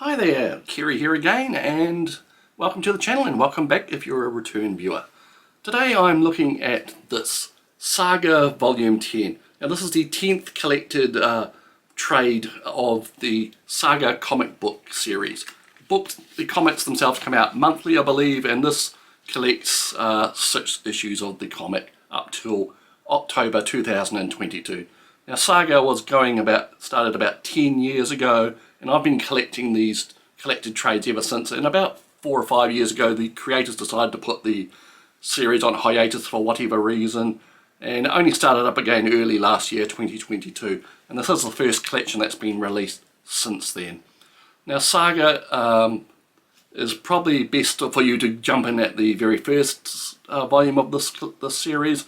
Hi there, Kerry here again, and welcome to the channel and welcome back if you're a return viewer. Today I'm looking at this Saga Volume 10. Now this is the 10th collected trade of the Saga comic book series. The comics themselves come out monthly, I believe, and this collects 6 issues of the comic up till October 2022. Now Saga started about 10 years ago, and I've been collecting these collected trades ever since. And about 4 or 5 years ago, the creators decided to put the series on hiatus for whatever reason, and it only started up again early last year, 2022. And this is the first collection that's been released since then. Now Saga is probably best for you to jump in at the very first volume of this series.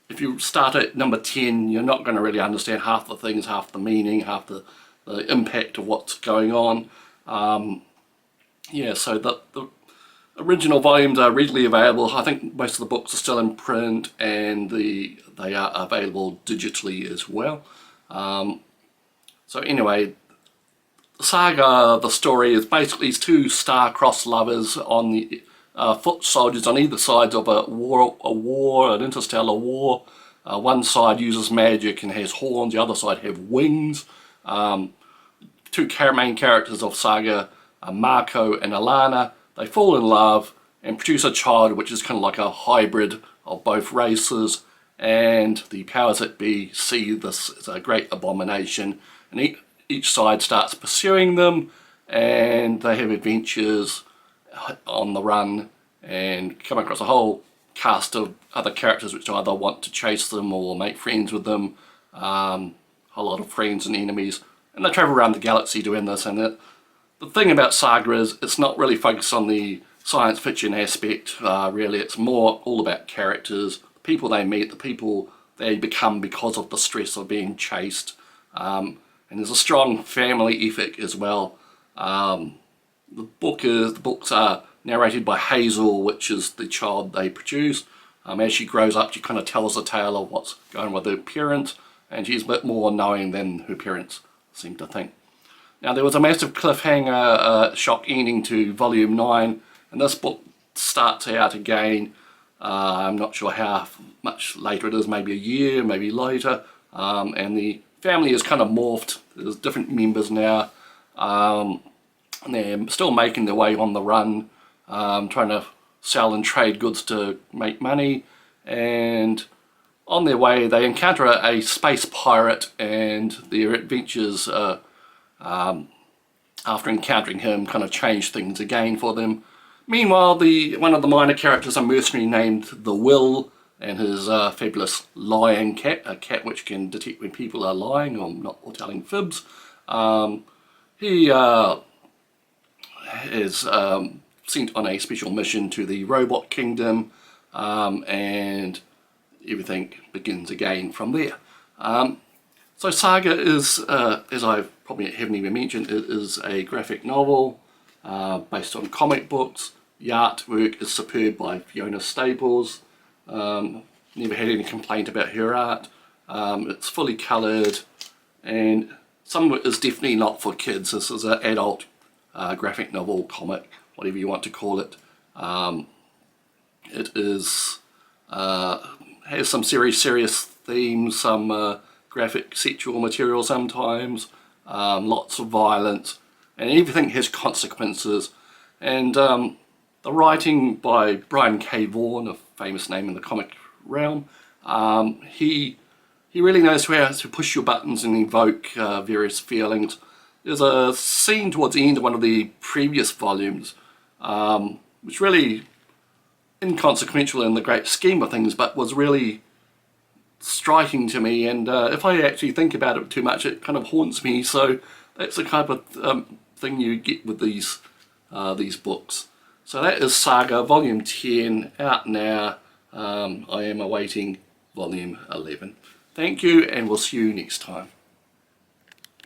If you start at number 10, you're not going to really understand half the things, half the meaning, half the impact of what's going on. Yeah, so the original volumes are readily available. I think most of the books are still in print, and they are available digitally as well. So anyway, Saga, the story is basically 2 star-crossed lovers on the foot soldiers on either sides of an interstellar war. One side uses magic and has horns, the other side have wings. 2 main characters of Saga, Marco and Alana, they fall in love and produce a child which is kind of like a hybrid of both races, and the powers that be see this as a great abomination, and each side starts pursuing them, and they have adventures on the run and come across a whole cast of other characters which either want to chase them or make friends with them. A lot of friends and enemies, and they travel around the galaxy doing this. And the thing about Saga is it's not really focused on the science fiction aspect, really. It's more all about characters, the people they meet, the people they become because of the stress of being chased. And there's a strong family ethic as well. The books are narrated by Hazel, which is the child they produce. As she grows up, she kind of tells the tale of what's going on with her parents, and she's a bit more knowing than her parents seem to think. Now there was a massive cliffhanger, shock ending to Volume 9, and this book starts out again. I'm not sure how much later it is, maybe a year, maybe later, and the family is kind of morphed. There's different members now. And they're still making their way on the run, trying to sell and trade goods to make money, and on their way they encounter a space pirate, and their adventures after encountering him kind of change things again for them. Meanwhile, one of the minor characters, a mercenary named The Will, and his fabulous lying cat, a cat which can detect when people are lying or telling fibs. He is sent on a special mission to the robot kingdom, and everything begins again from there. So Saga is, as I probably haven't even mentioned, it is a graphic novel based on comic books. The artwork is superb by Fiona. Never had any complaint about her art. It's fully coloured, and some of it is definitely not for kids. This is an adult graphic novel, comic, whatever you want to call it. It is has some serious themes, some graphic sexual material sometimes, lots of violence, and everything has consequences. And the writing by Brian K. Vaughan, a famous name in the comic realm, he really knows how to push your buttons and evoke various feelings. There's a scene towards the end of one of the previous volumes, which really inconsequential in the great scheme of things, but was really striking to me, and if I actually think about it too much, it kind of haunts me. So that's the kind of thing you get with these books. So that is Saga Volume 10, out now. I am awaiting Volume 11. Thank you, and we'll see you next time.